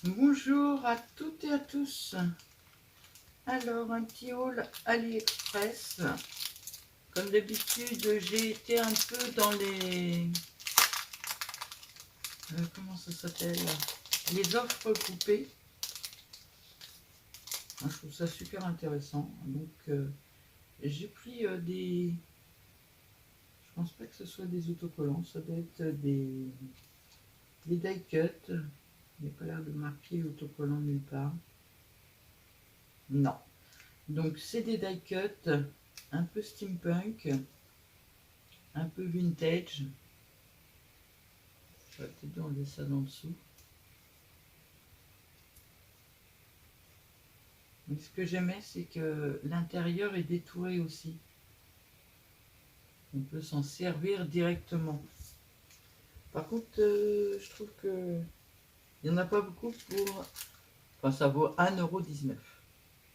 Bonjour à toutes et à tous. Alors, un petit haul AliExpress. Comme d'habitude, j'ai été un peu dans les... comment ça s'appelle? Les offres groupées. Moi, je trouve ça super intéressant. Donc, j'ai pris des... Je pense pas que ce soit des autocollants. Ça doit être des die cut. Il n'y a pas l'air de marquer autocollant nulle part. Non. Donc, c'est des die cut un peu steampunk, un peu vintage. Je vais peut-être enlever ça d'en dessous. Mais ce que j'aimais, c'est que l'intérieur est détouré aussi. On peut s'en servir directement. Par contre, je trouve que il n'y en a pas beaucoup pour... Enfin, ça vaut 1,19 €.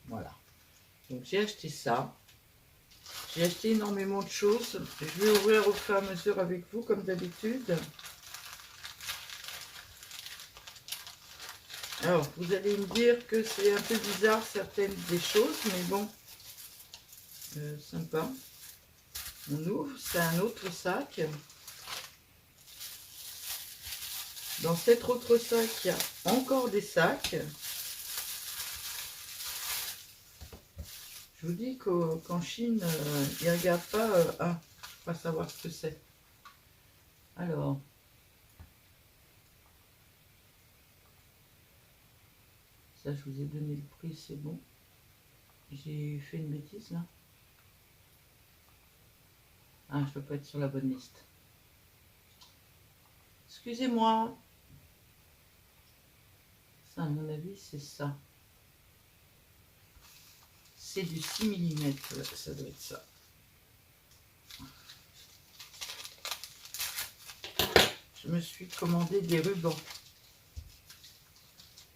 Voilà. Donc j'ai acheté ça. J'ai acheté énormément de choses. Je vais ouvrir au fur et à mesure avec vous, comme d'habitude. Alors, vous allez me dire que c'est un peu bizarre certaines des choses, mais bon, sympa. On ouvre, c'est un autre sac. Dans cet autre sac, il y a encore des sacs. Je vous dis qu'en Chine, ils ne regardent pas, pas savoir ce que c'est. Alors, ça, je vous ai donné le prix, c'est bon. J'ai fait une bêtise là. Ah, je ne dois pas être sur la bonne liste. Excusez-moi. Ça, à mon avis, c'est ça. C'est du 6 mm, ça doit être ça. Je me suis commandé des rubans.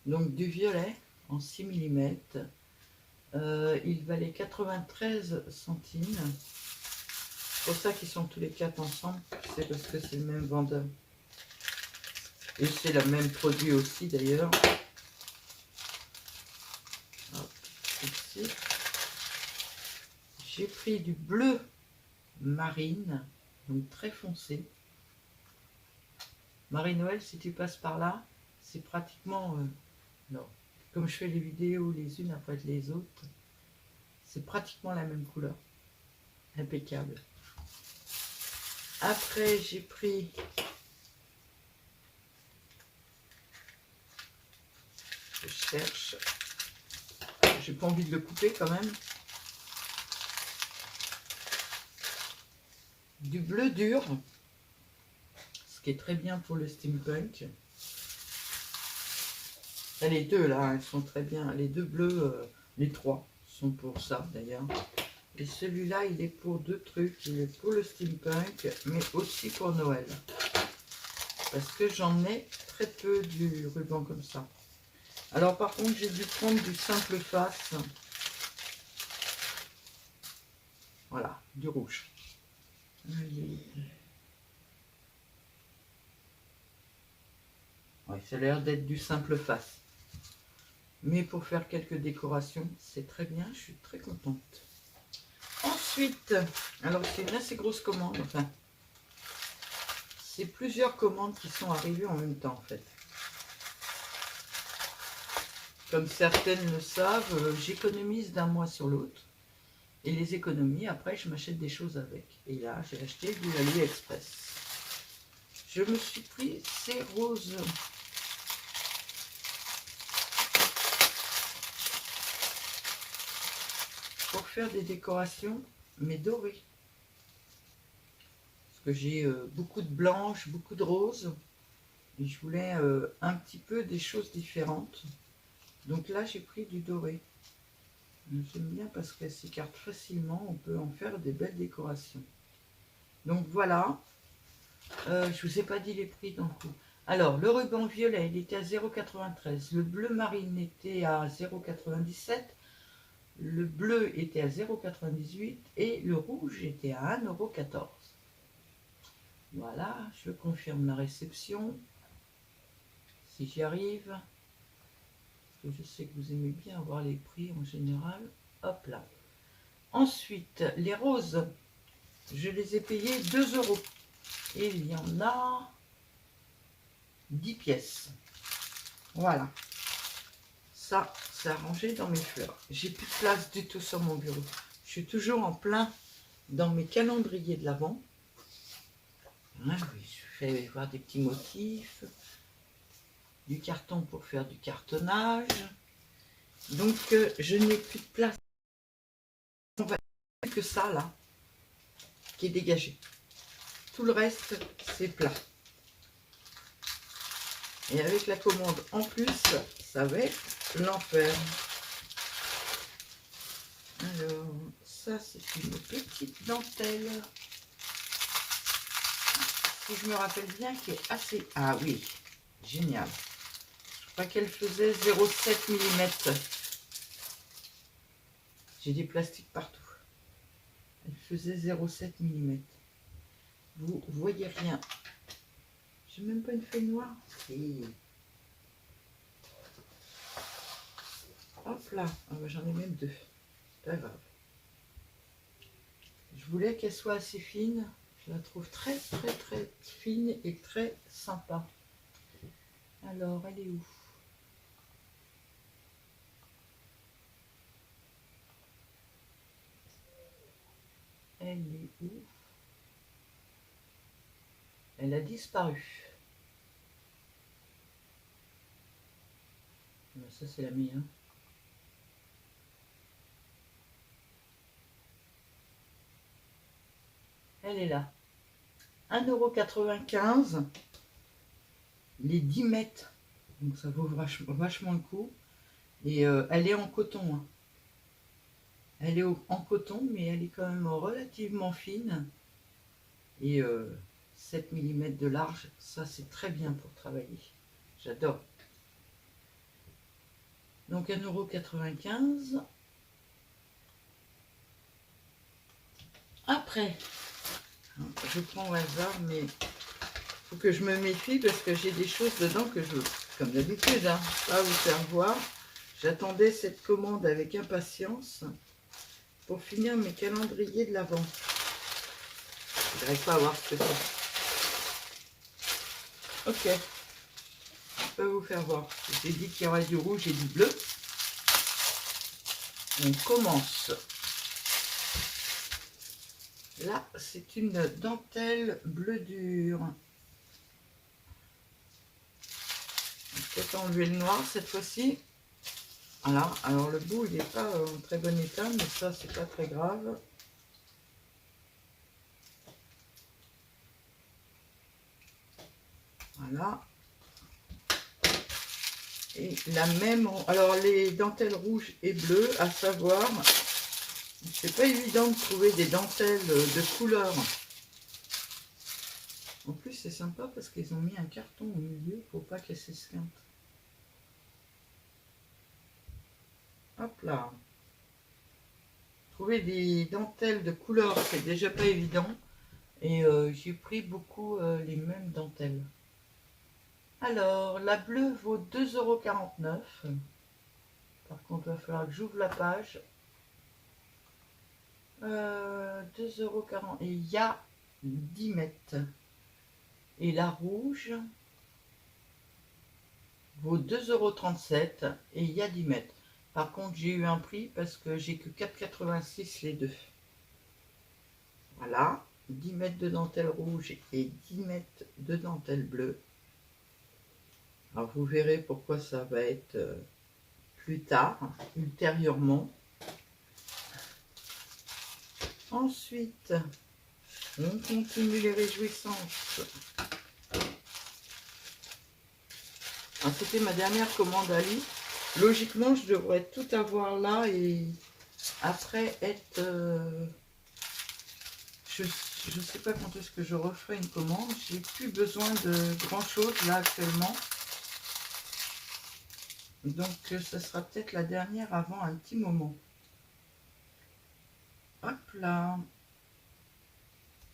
Donc du violet en 6 mm. Il valait 93 centimes. C'est pour ça qu'ils sont tous les quatre ensemble. C'est parce que c'est le même vendeur. Et c'est le même produit aussi d'ailleurs. J'ai pris du bleu marine, donc très foncé. Marie-Noël, si tu passes par là, c'est pratiquement... non, comme je fais les vidéos les unes après les autres, c'est pratiquement la même couleur. Impeccable. Après, j'ai pris... Je cherche. J'ai pas envie de le couper quand même. Du bleu dur. Ce qui est très bien pour le steampunk. Et les deux là, elles sont très bien. Les deux bleus, les trois sont pour ça d'ailleurs. Et celui-là, il est pour deux trucs. Il est pour le steampunk, mais aussi pour Noël. Parce que j'en ai très peu du ruban comme ça. Alors par contre, j'ai dû prendre du simple face. Voilà, du rouge. Ouais, ça a l'air d'être du simple face. Mais pour faire quelques décorations, c'est très bien, je suis très contente. Ensuite, alors c'est une assez grosse commande, enfin, c'est plusieurs commandes qui sont arrivées en même temps en fait. Comme certaines le savent, j'économise d'un mois sur l'autre. Et les économies, après, je m'achète des choses avec. Et là, j'ai acheté du AliExpress. Je me suis pris ces roses. Pour faire des décorations, mais dorées. Parce que j'ai beaucoup de blanches, beaucoup de roses. Et je voulais un petit peu des choses différentes. Donc là, j'ai pris du doré. J'aime bien parce qu'elle s'écarte facilement. On peut en faire des belles décorations. Donc voilà. Je ne vous ai pas dit les prix d'un coup. Alors, le ruban violet, il était à 0,93. Le bleu marine était à 0,97. Le bleu était à 0,98. Et le rouge était à 1,14 €. Voilà, je confirme la réception. Si j'y arrive. que je sais que vous aimez bien avoir les prix en général. Hop là. Ensuite, les roses, je les ai payés 2 euros. Et il y en a 10 pièces. Voilà. Ça, c'est arrangé dans mes fleurs. J'ai plus de place du tout sur mon bureau. Je suis toujours en plein dans mes calendriers de l'Avent. Ah oui, je fais voir des petits motifs, du carton pour faire du cartonnage. Donc, je n'ai plus de place. On va dire que ça, là, qui est dégagé. Tout le reste, c'est plat. Et avec la commande en plus, ça va être l'enfer. Alors, ça, c'est une petite dentelle. Si je me rappelle bien, qui est assez... Ah oui, génial. Je crois qu'elle faisait 0,7 mm. J'ai des plastiques partout. Elle faisait 0,7 mm. Vous voyez rien. J'ai même pas une feuille noire. Et... hop là. Ah bah, j'en ai même deux. Pas grave. Je voulais qu'elle soit assez fine. Je la trouve très fine et très sympa. Alors, elle est où? Elle est où? Elle a disparu. Ça, c'est la mienne. Elle est là. 1,95 €. Les 10 mètres. Donc ça vaut vachement le coup. Et elle est en coton. Hein. Elle est en coton, mais elle est quand même relativement fine. Et 7 mm de large, ça c'est très bien pour travailler. J'adore. Donc 1,95 €. Après, je prends au hasard, mais il faut que je me méfie parce que j'ai des choses dedans que je... Comme d'habitude, hein, pas vous faire voir. J'attendais cette commande avec impatience pour finir mes calendriers de l'Avent. Je n'arrive pas à voir ce que c'est. Ok, je peux vous faire voir. J'ai dit qu'il y aurait du rouge et du bleu. On commence. Là, c'est une dentelle bleu dur. Peut-être enlever le noir cette fois-ci. Voilà, alors le bout il n'est pas en très bon état, mais ça c'est pas très grave. Voilà. Et la même, alors les dentelles rouges et bleues, à savoir, c'est pas évident de trouver des dentelles de couleur. En plus c'est sympa parce qu'ils ont mis un carton au milieu pour pas qu'elle s'esquinte. Hop là. Trouver des dentelles de couleur, c'est déjà pas évident. Et j'ai pris beaucoup les mêmes dentelles. Alors, la bleue vaut 2,49 €. Par contre, il va falloir que j'ouvre la page. 2,40 €. Et il y a 10 mètres. Et la rouge vaut 2,37 € et il y a 10 mètres. Par contre, j'ai eu un prix parce que j'ai que 4,86 € les deux. Voilà, 10 mètres de dentelle rouge et 10 mètres de dentelle bleue. Alors, vous verrez pourquoi ça va être plus tard, ultérieurement. Ensuite, on continue les réjouissances. C'était ma dernière commande à lui. Logiquement, je devrais tout avoir là et après être... je ne sais pas quand est-ce que je referai une commande. J'ai plus besoin de grand chose là actuellement. Donc, ce sera peut-être la dernière avant un petit moment. Hop là.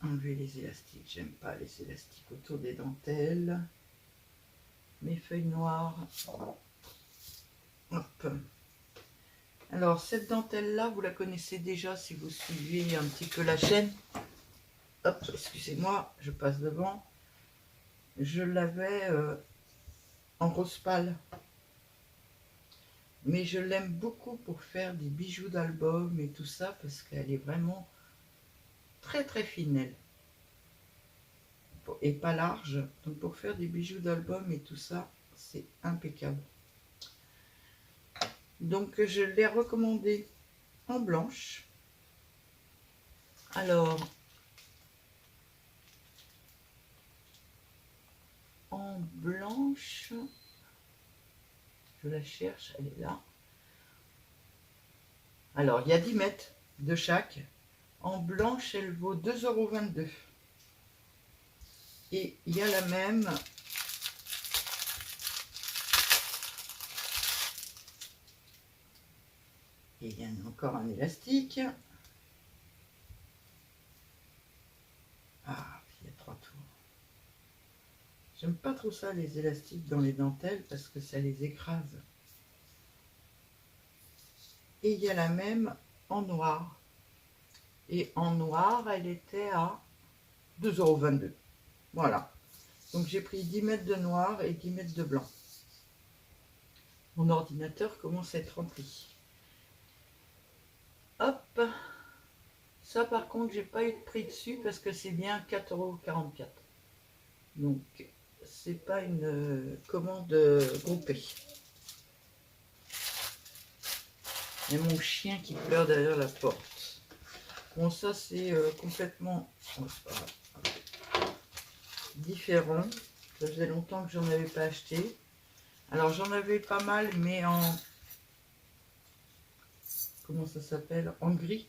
Enlever les élastiques. J'aime pas les élastiques autour des dentelles. Mes feuilles noires. Hop. Alors, cette dentelle-là, vous la connaissez déjà si vous suivez un petit peu la chaîne. Hop, excusez-moi, je passe devant. Je l'avais en rose pâle. Mais je l'aime beaucoup pour faire des bijoux d'album et tout ça, parce qu'elle est vraiment très très fine, elle. Et pas large. Donc pour faire des bijoux d'album et tout ça, c'est impeccable. Donc je l'ai recommandé en blanche. Alors, en blanche, je la cherche, elle est là. Alors, il y a 10 mètres de chaque. En blanche, elle vaut 2,22 €. Et il y a la même et il y a encore un élastique. Ah, il y a 3 tours. J'aime pas trop ça, les élastiques dans les dentelles, parce que ça les écrase. Et il y a la même en noir. Et en noir, elle était à 2,22 €. Voilà. Donc j'ai pris 10 mètres de noir et 10 mètres de blanc. Mon ordinateur commence à être rempli. Hop. Ça par contre, j'ai pas eu de prix dessus parce que c'est bien 4,44 €. Donc c'est pas une commande groupée. Il y a mon chien qui pleure derrière la porte. Bon, ça c'est complètement différent. Ça faisait longtemps que j'en avais pas acheté. Alors j'en avais pas mal, mais en... Comment ça s'appelle? En gris.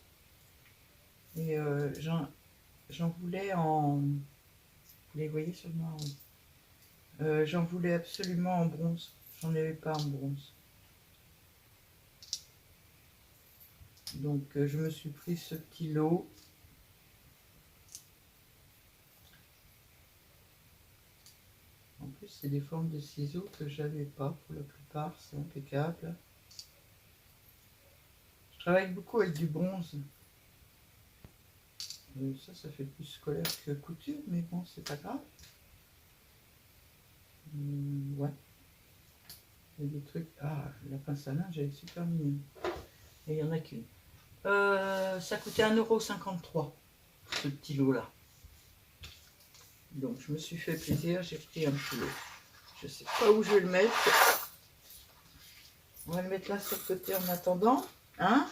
Et j'en voulais en... Vous les voyez sur le noir, oui. J'en voulais absolument en bronze. J'en avais pas en bronze. Donc je me suis pris ce petit lot. En plus, c'est des formes de ciseaux que j'avais pas pour la plupart. C'est impeccable. Je travaille beaucoup avec du bronze. Ça fait plus scolaire que couture, mais bon, c'est pas grave. Ouais. Il y a des trucs... Ah, la pince à linge, elle est super mignonne. Et il n'y en a qu'une. Ça coûtait 1,53 €, ce petit lot-là. Donc, je me suis fait plaisir, j'ai pris un petit lot. Je ne sais pas où je vais le mettre. On va le mettre là sur le côté en attendant. Hein?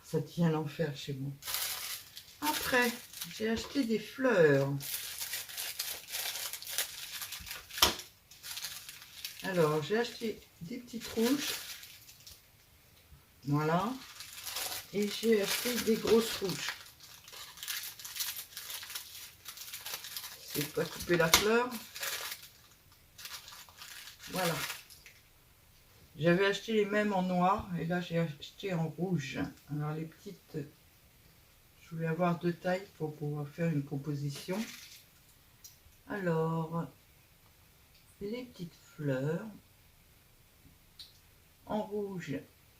Ça devient l'enfer chez moi. Après, j'ai acheté des fleurs. Alors, j'ai acheté des petites rouges. Voilà. Et j'ai acheté des grosses rouges. C'est pas couper la fleur. Voilà. J'avais acheté les mêmes en noir et là j'ai acheté en rouge. Alors les petites, je voulais avoir 2 tailles pour pouvoir faire une composition. Alors, les petites fleurs en rouge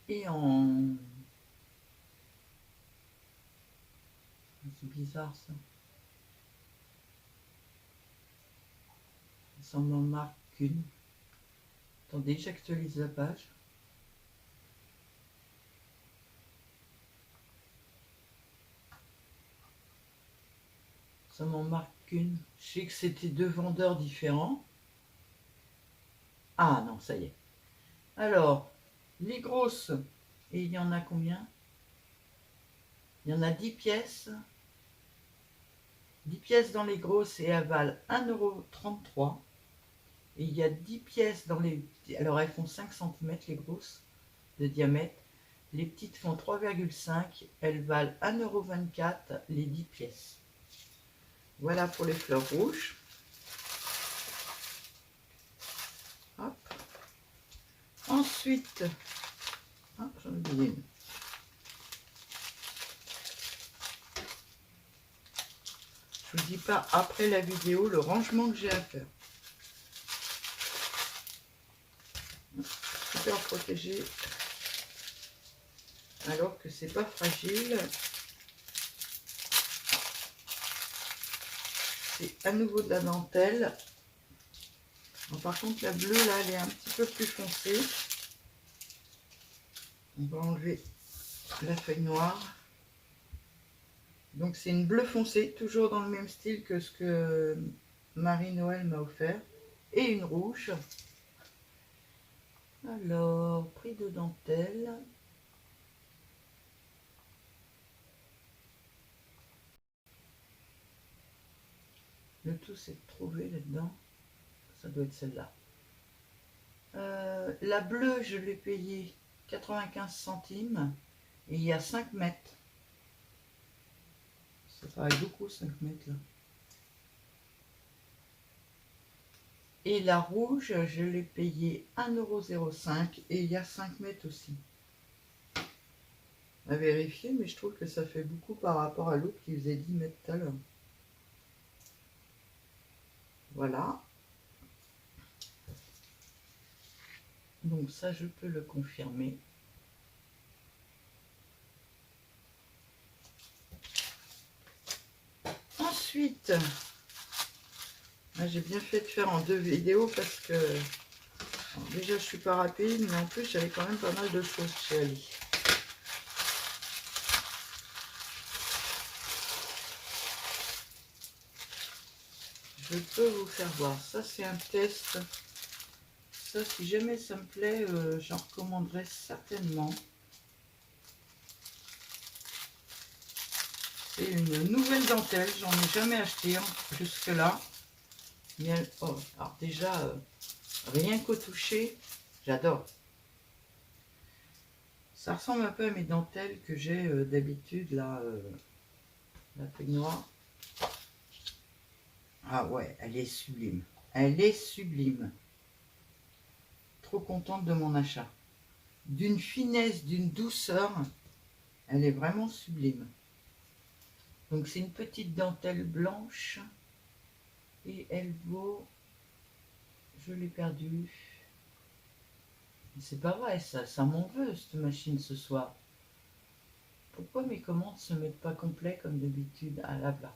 et en... C'est bizarre ça. Ça m'en marque qu'une. Attendez, j'actualise la page. Ça m'en marque qu'une. Je sais que c'était 2 vendeurs différents. Ah non, ça y est. Alors, les grosses, et il y en a combien? Il y en a 10 pièces. 10 pièces dans les grosses et elles valent 1,33 €. Et il y a 10 pièces dans les... Alors elles font 5 cm les grosses de diamètre. Les petites font 3,5. Elles valent 1,24 € les 10 pièces. Voilà pour les fleurs rouges. Hop. Ensuite, ah, j'en ai oublié une. Je vous dis pas après la vidéo le rangement que j'ai à faire. super protégé. Alors que c'est pas fragile. C'est à nouveau de la dentelle. Bon, par contre, la bleue, là, elle est un petit peu plus foncée. On va enlever la feuille noire. Donc, c'est une bleue foncée, toujours dans le même style que ce que Marie-Noël m'a offert. Et une rouge. Alors, prix de dentelle. Le tout, c'est de trouver là-dedans. Ça doit être celle-là. La bleue, je l'ai payée 95 centimes. Et il y a 5 mètres. Ça paraît beaucoup, 5 mètres, là. Et la rouge, je l'ai payée 1,05 € et il y a 5 mètres aussi. À vérifier, mais je trouve que ça fait beaucoup par rapport à l'autre qui faisait 10 mètres tout à l'heure. Voilà. Donc ça, je peux le confirmer. Ensuite, j'ai bien fait de faire en 2 vidéos parce que alors déjà je suis pas rapide, mais en plus j'avais quand même pas mal de choses chez Ali. Je peux vous faire voir. Ça c'est un test. Ça, si jamais ça me plaît, j'en recommanderais certainement. C'est une nouvelle dentelle, j'en ai jamais acheté jusque là. Mais elle, oh, alors déjà, rien qu'au toucher, j'adore. Ça ressemble un peu à mes dentelles que j'ai d'habitude, là, la feuille noire. Ah ouais, elle est sublime. Elle est sublime. Trop contente de mon achat. D'une finesse, d'une douceur, elle est vraiment sublime. Donc c'est une petite dentelle blanche et elle vaut, je l'ai perdue. C'est pas vrai, ça m'en veut cette machine ce soir. Pourquoi mes commandes se mettent pas complet comme d'habitude? Ah là là.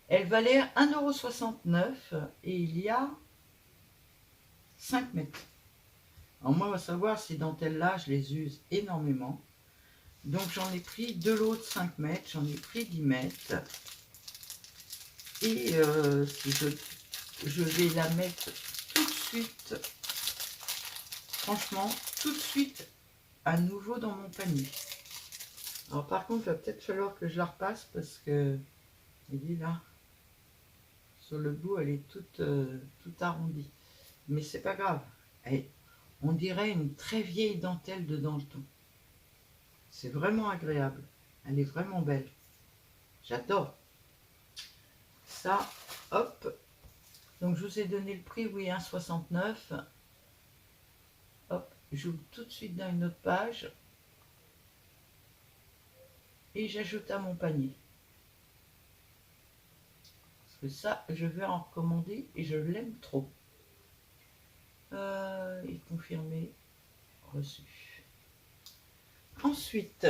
Elle valait 1,69 € et il y a 5 mètres. Alors moi, on va savoir, ces dentelles-là, je les use énormément. Donc j'en ai pris 2 lots de 5 mètres, j'en ai pris 10 mètres. Et si je vais la mettre tout de suite, franchement, tout de suite, à nouveau dans mon panier. Alors par contre, il va peut-être falloir que je la repasse parce que, vous voyez là, sur le bout, elle est toute arrondie. Mais c'est pas grave. On dirait une très vieille dentelle de Danton. C'est vraiment agréable. Elle est vraiment belle. J'adore. Ça, hop. Donc je vous ai donné le prix, oui, 1,69 €. Hop, j'ouvre tout de suite dans une autre page. Et j'ajoute à mon panier. Parce que ça, je vais en recommander et je l'aime trop. Et confirmé, reçu. Ensuite,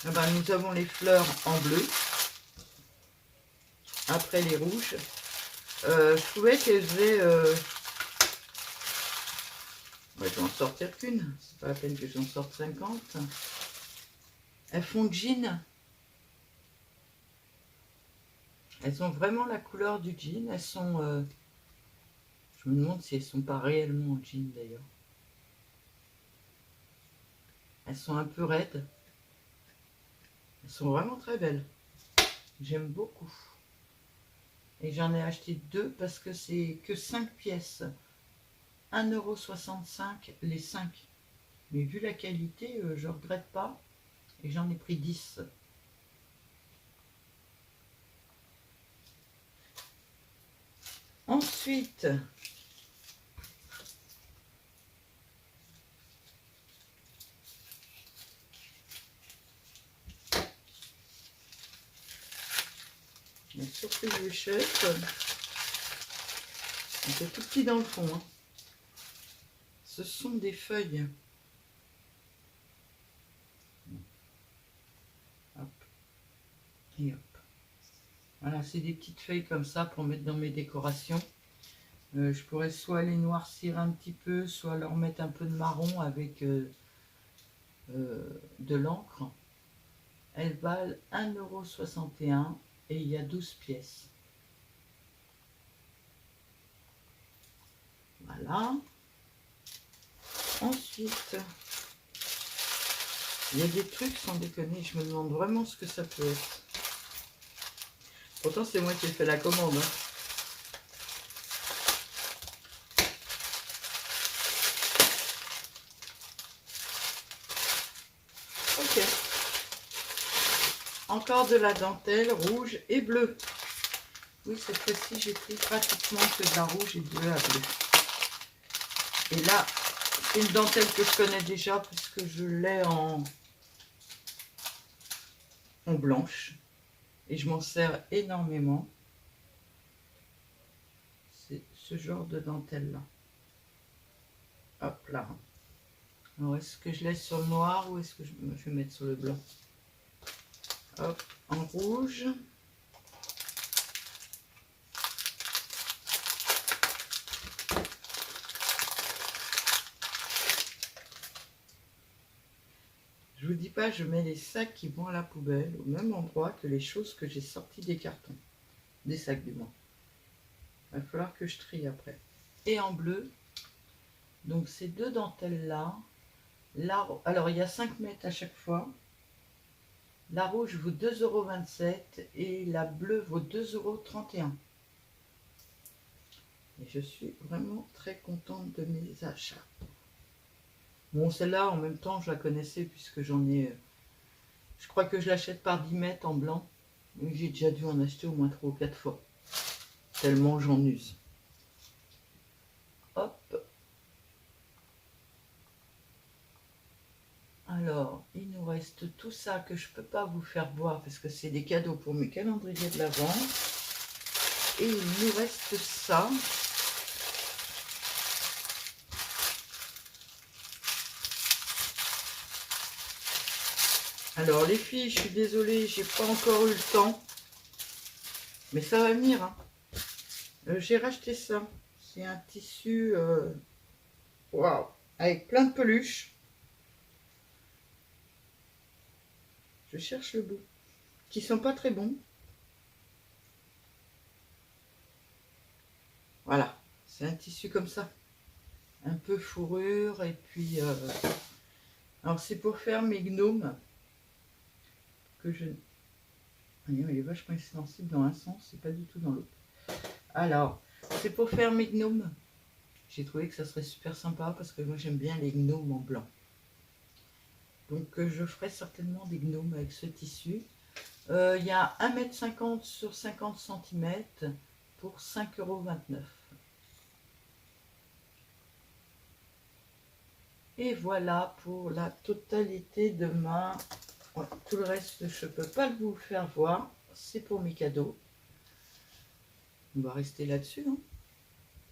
nous avons les fleurs en bleu. Après les rouges. Je trouvais qu'elles faisaient... je vais en sortir qu'une. C'est pas la peine que j'en sorte 50. Elles font jean. Elles ont vraiment la couleur du jean. Elles sont... je me demande si elles sont pas réellement en jean d'ailleurs. Elles sont un peu raides. Elles sont vraiment très belles. J'aime beaucoup. Et j'en ai acheté 2 parce que c'est que 5 pièces. 1,65 € les 5. Mais vu la qualité, je ne regrette pas. Et j'en ai pris 10. Ensuite, la surprise Wichette. C'est tout petit dans le fond. Hein. Ce sont des feuilles. Hop. Et hop. Voilà, c'est des petites feuilles comme ça pour mettre dans mes décorations. Je pourrais soit les noircir un petit peu, soit leur mettre un peu de marron avec de l'encre. Elles valent 1,61 € et il y a 12 pièces. Voilà. Ensuite, il y a des trucs sans déconner, je me demande vraiment ce que ça peut être. Pourtant, c'est moi qui ai fait la commande. Hein. Ok. Encore de la dentelle rouge et bleue. Oui, cette fois-ci, j'ai pris pratiquement que de la rouge et de la bleue. Et là, c'est une dentelle que je connais déjà puisque je l'ai en blanche. Et je m'en sers énormément. C'est ce genre de dentelle-là. Hop là. Alors, est-ce que je laisse sur le noir ou est-ce que je vais mettre sur le blanc? Hop, en rouge. Je vous dis pas, je mets les sacs qui vont à la poubelle au même endroit que les choses que j'ai sorties des cartons. Des sacs du moins. Il va falloir que je trie après. Et en bleu, donc ces deux dentelles-là. Alors, il y a 5 mètres à chaque fois. La rouge vaut 2,27 € et la bleue vaut 2,31 €. Et je suis vraiment très contente de mes achats. Bon, celle-là, en même temps, je la connaissais puisque j'en ai... Je crois que je l'achète par 10 mètres en blanc. J'ai déjà dû en acheter au moins 3 ou 4 fois. Tellement j'en use. Hop. Alors, il nous reste tout ça que je ne peux pas vous faire voir parce que c'est des cadeaux pour mes calendriers de l'Avent. Et il nous reste ça. Alors les filles, je suis désolée, j'ai pas encore eu le temps. Mais ça va venir. Hein. J'ai racheté ça. C'est un tissu waouh, avec plein de peluches. Je cherche le bout. Qui sont pas très bons. Voilà. C'est un tissu comme ça. Un peu fourrure. Et puis... alors c'est pour faire mes gnomes. Que je... Il est vachement extensible dans un sens. C'est pas du tout dans l'autre. Alors, c'est pour faire mes gnomes. J'ai trouvé que ça serait super sympa parce que moi j'aime bien les gnomes en blanc. Donc je ferai certainement des gnomes avec ce tissu. Il y a 1,50 m sur 50 cm pour 5,29 €. Et voilà pour la totalité de ma... Ouais, tout le reste, je ne peux pas vous faire voir. C'est pour mes cadeaux. On va rester là-dessus. Hein.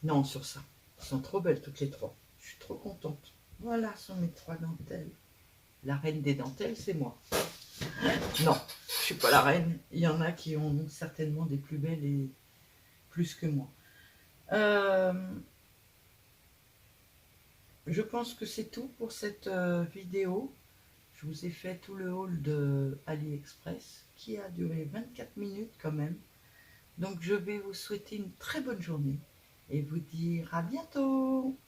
Non, sur ça. Elles sont trop belles toutes les trois. Je suis trop contente. Voilà sont mes 3 dentelles. La reine des dentelles, c'est moi. Non, je ne suis pas la reine. Il y en a qui ont certainement des plus belles et plus que moi. Je pense que c'est tout pour cette vidéo. Je vous ai fait tout le haul de AliExpress qui a duré 24 minutes quand même. Donc je vais vous souhaiter une très bonne journée et vous dire à bientôt.